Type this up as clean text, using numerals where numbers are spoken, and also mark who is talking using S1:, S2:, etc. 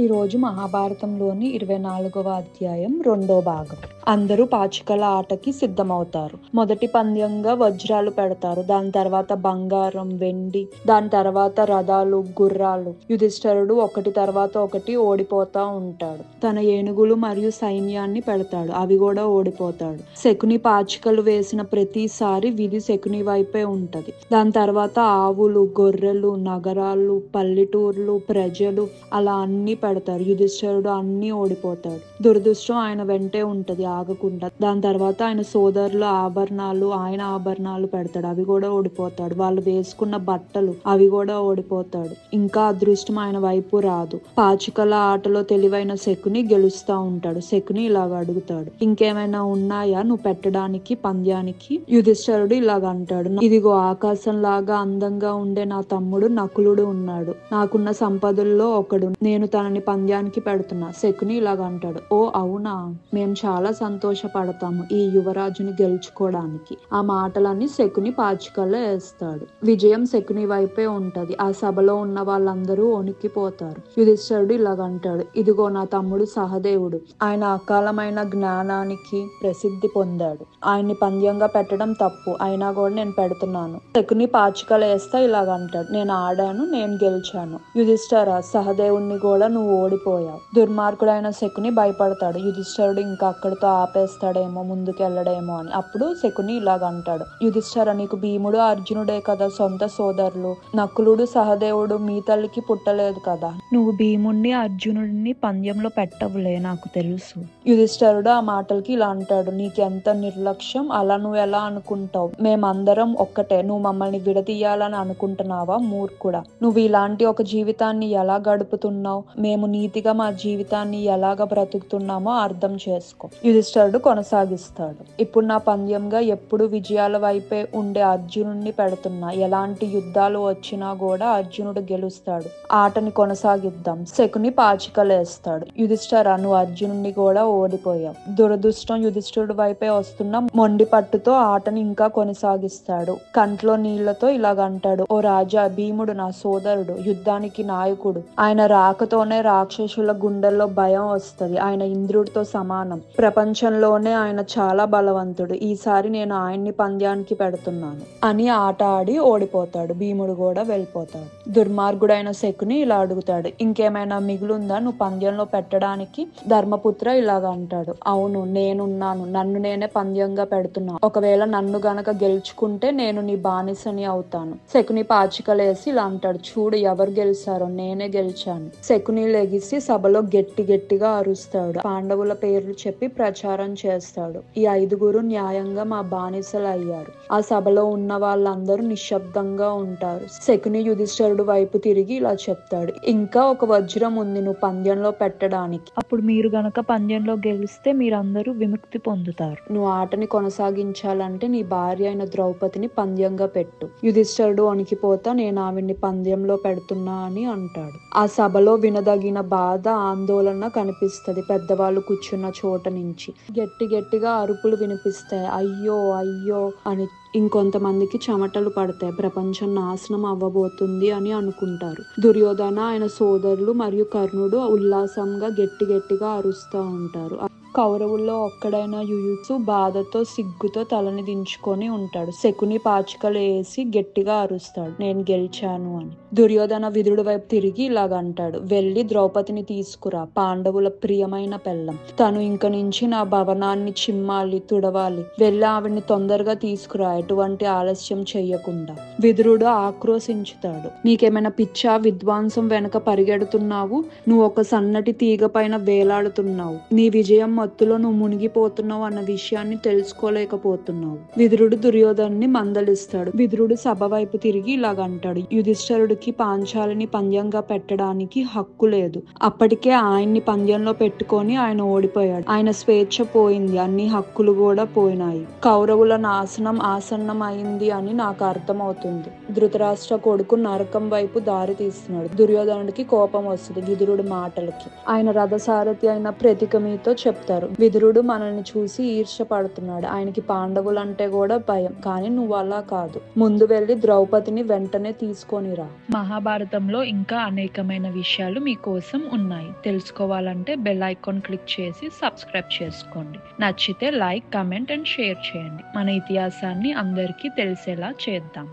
S1: ఈరోజు మహాభారతంలోని 24వ అధ్యాయం 2వ భాగం. అందరూ పాచికల ఆటకి సిద్ధమవుతారు. మొదటి పంద్యంగా వజ్రాలు పెడతారు. దాని తర్వాత బంగారం, వెండి, దాని తర్వాత రథాలు, గుర్రాలు. యుధిష్ఠిరుడు ఒకటి తర్వాత ఒకటి ఓడిపోతా ఉంటాడు. తన ఏనుగులు మరియు సైన్యాన్ని పెడతాడు. అవి కూడా ఓడిపోతాడు. శకుని పాచికలు వేసిన ప్రతిసారి విధి శకుని వైపే ఉంటది. దాని తర్వాత ఆవులు, గొర్రెలు, నగరాలు, పల్లెటూర్లు, ప్రజలు అలా అన్ని పెడతారు. యుధిష్ఠిరుడు అన్ని ఓడిపోతాడు. దురదృష్టం ఆయన వెంటే ఉంటది ఆగకుండా. దాని తర్వాత ఆయన సోదరుల ఆభరణాలు, ఆయన ఆభరణాలు పెడతాడు. అవి కూడా ఓడిపోతాడు. వాళ్ళు వేసుకున్న బట్టలు అవి కూడా ఓడిపోతాడు. ఇంకా అదృష్టం ఆయన వైపు రాదు. పాచికల ఆటలో తెలివైన శకుని గెలుస్తా ఉంటాడు. శకుని ఇలాగ అడుగుతాడు, ఇంకేమైనా ఉన్నాయా నువ్వు పెట్టడానికి పంద్యానికి? యుధిష్ఠిరుడు ఇలాగ అంటాడు, ఇదిగో ఆకాశం లాగా అందంగా ఉండే నా తమ్ముడు నకులుడు ఉన్నాడు. నాకున్న సంపదల్లో ఒకడు. నేను తనని పంద్యానికి పెడుతున్నా. శకుని ఇలాగ అంటాడు, ఓ అవునా, మేము చాలా సంతోషపడతాము ఈ యువరాజుని గెలుచుకోవడానికి. ఆ మాటలన్నీ శకుని పాచికల్లో వేస్తాడు. విజయం శకుని వైపే ఉంటది. ఆ సభలో ఉన్న వాళ్ళందరూ వణికిపోతారు. యుధిష్ఠిరుడు ఇలాగ అంటాడు, ఇదిగో నా తమ్ముడు సహదేవుడు. ఆయన అకాలమైన జ్ఞానానికి ప్రసిద్ధి పొందాడు. ఆయన్ని పంద్యంగా పెట్టడం తప్పు, అయినా కూడా నేను పెడుతున్నాను. శకుని పాచికలు వేస్తా ఇలాగ అంటాడు, నేను ఆడాను, నేను గెలిచాను. యుధిష్ఠిర, సహదేవుణ్ణి కూడా నువ్వు ఓడిపోయావు. దుర్మార్గుడైన శకుని భయపడతాడు. యుధిష్ఠిరుడు ఇంకా అక్కడితో ఆపేస్తాడేమో, ముందుకెళ్ళడేమో అని. అప్పుడు శకుని ఇలాగ అంటాడు, యుధిష్ఠిర, నీకు భీముడు అర్జునుడే కదా సొంత సోదరులు. నకులుడు సహదేవుడు మీ తల్లికి పుట్టలేదు కదా. నువ్వు భీముణ్ణి అర్జునుడిని పంద్యంలో పెట్టవులే, నాకు తెలుసు. యుధిష్ఠిరుడు ఆ మాటలకి ఇలా అంటాడు, నీకెంత నిర్లక్ష్యం, అలా నువ్వు ఎలా అనుకుంటావు? మేమందరం ఒక్కటే, నువ్వు మమ్మల్ని విడదీయాలని అనుకుంటున్నావా? మూర్ఖుడా, నువ్వు ఇలాంటి ఒక జీవితాన్ని ఎలా గడుపుతున్నావు? మేము నీతిగా మా జీవితాన్ని ఎలాగ బ్రతుకుతున్నామో అర్థం చేసుకో. యుధిష్ఠిరుడు కొనసాగిస్తాడు, ఇప్పుడు నా పంద్యంగా ఎప్పుడు విజయాల వైపే ఉండే అర్జునుడిని పెడుతున్నా. ఎలాంటి యుద్ధాలు వచ్చినా కూడా అర్జునుడు గెలుస్తాడు. ఆటని కొనసాగిద్దాం. శకుని పాచికలేస్తాడు. యుధిష్ఠిర, నువ్వు అర్జునుడిని కూడా ఓడిపోయావు. దురదృష్టం యుధిష్ఠిరుడి వైపే వస్తున్న మొండి పట్టుతో ఆటని ఇంకా కొనసాగిస్తాడు. కంట్లో నీళ్లతో ఇలాగంటాడు, ఓ రాజా, భీముడు నా సోదరుడు, యుద్ధానికి నాయకుడు. ఆయన రాకతోనే రాక్షసుల గుండెల్లో భయం వస్తది. ఆయన ఇంద్రుడితో సమానం. ప్రపంచంలోనే ఆయన చాలా బలవంతుడు. ఈసారి నేను ఆయన్ని పంద్యానికి పెడుతున్నాను అని ఆట ఆడి ఓడిపోతాడు. భీముడు కూడా వెళ్ళిపోతాడు. దుర్మార్గుడైన శకుని ఇలా అడుగుతాడు, ఇంకేమైనా మిగులుందా నువ్వు పంద్యంలో పెట్టడానికి? ధర్మపుత్ర ఇలాగ అంటాడు, అవును, నేనున్నాను. నన్ను నేనే పంద్యంగా పెడుతున్నా. ఒకవేళ నన్ను గనక గెలుచుకుంటే నేను నీ బానిసని అవుతాను. శకుని పాచికలేసి ఇలా అంటాడు, చూడు ఎవరు గెలిచారో, నేనే గెలిచాను. శకుని లెగిసి సభలో గట్టిగా అరుస్తాడు. పాండవుల పేర్లు చెప్పి ప్రచారం చేస్తాడు. ఈ 5గురు న్యాయంగా మా బానిసలు అయ్యారు. ఆ సభలో ఉన్న వాళ్ళందరూ నిశ్శబ్దంగా ఉంటారు. శకుని యుధిష్ఠిరుడు వైపు తిరిగి ఇలా చెప్తాడు, ఇంకా ఒక వజ్రం ఉంది నువ్వు పంద్యంలో పెట్టడానికి. అప్పుడు మీరు గనక పంద్యంలో గెలిస్తే మీరందరూ విముక్తి పొందుతారు. నువ్వు ఆటని కొనసాగించాలంటే నీ భార్య అయిన ద్రౌపదిని పంద్యంగా పెట్టు. యుధిష్ఠిరుడు వణికిపోతా, నేను ఆవిడ్ని పంద్యంలో పెడుతున్నా అని అంటాడు. ఆ సభలో వినదగిన బాధ, ఆందోళన కనిపిస్తది. పెద్దవాళ్ళు కూర్చున్న చోట నుంచి గట్టిగా అరుపులు వినిపిస్తాయి. అయ్యో అయ్యో అని. ఇంకొంతమందికి చెమటలు పడతాయి. ప్రపంచం నాశనం అవ్వబోతుంది అని అనుకుంటారు. దుర్యోధన, ఆయన సోదరులు మరియు కర్ణుడు ఉల్లాసంగా గట్టిగా అరుస్తూ ఉంటారు. కౌరవుల్లో ఒక్కడైన యుయుత్సు బాధతో సిగ్గుతో తలని దించుకొని ఉంటాడు. శకుని పాచికలు వేసి గట్టిగా అరుస్తాడు, నేను గెలిచాను అని. దుర్యోధన విదురుడి వైపు తిరిగి ఇలాగ అంటాడు, వెళ్ళి ద్రౌపదిని తీసుకురా, పాండవుల ప్రియమైన పెళ్ళం. తను ఇంక నుంచి నా భవనాన్ని చిమ్మాలి, తుడవాలి. వెళ్ళి ఆవిడ్ని తొందరగా తీసుకురా, ఎటువంటి ఆలస్యం చెయ్యకుండా. విదురుడు ఆక్రోశించుతాడు, నీకేమైనా పిచ్చా? విద్వాంసం వెనక పరిగెడుతున్నావు. నువ్వు ఒక సన్నటి తీగ పైన వేలాడుతున్నావు. నీ విజయం మత్తులో నువ్వు మునిగిపోతున్నావు అన్న విషయాన్ని తెలుసుకోలేకపోతున్నావు. విదురుడు దుర్యోధన్ని మందలిస్తాడు. విదురుడు సభ వైపు తిరిగి ఇలాగంటాడు, యుధిష్ఠిరుడికి పాంచాలిని పంద్యంగా పెట్టడానికి హక్కు లేదు. అప్పటికే ఆయన్ని పంద్యంలో పెట్టుకొని ఆయన ఓడిపోయాడు. ఆయన స్వేచ్ఛ పోయింది, అన్ని హక్కులు కూడా పోయినాయి. కౌరవుల నాశనం ఆసన్నం అయింది అని నాకు అర్థమవుతుంది. ధృతరాష్ట్ర కొడుకు నరకం వైపు దారి తీస్తున్నాడు. దుర్యోధనుడికి కోపం వస్తుంది విదురుడి మాటలకి. ఆయన రథసారథి అయిన ప్రతికమితో చెప్తాడు, చెప్తారు. విదురుడు మనల్ని చూసి ఈర్ష్య పడుతున్నాడు, ఆయనకి పాండవులంటే కూడా భయం, కానీ నువ్వు అలా కాదు, ముందు వెళ్ళి ద్రౌపదిని వెంటనే తీసుకొనిరా. మహాభారతంలో ఇంకా అనేకమైన విషయాలు మీకోసం ఉన్నాయి. తెలుసుకోవాలంటే బెల్ ఐకాన్ క్లిక్ చేసి సబ్స్క్రైబ్ చేసుకోండి. నచ్చితే లైక్, కమెంట్ అండ్ షేర్ చేయండి. మన ఇతిహాసాన్ని అందరికీ తెలిసేలా చేద్దాం.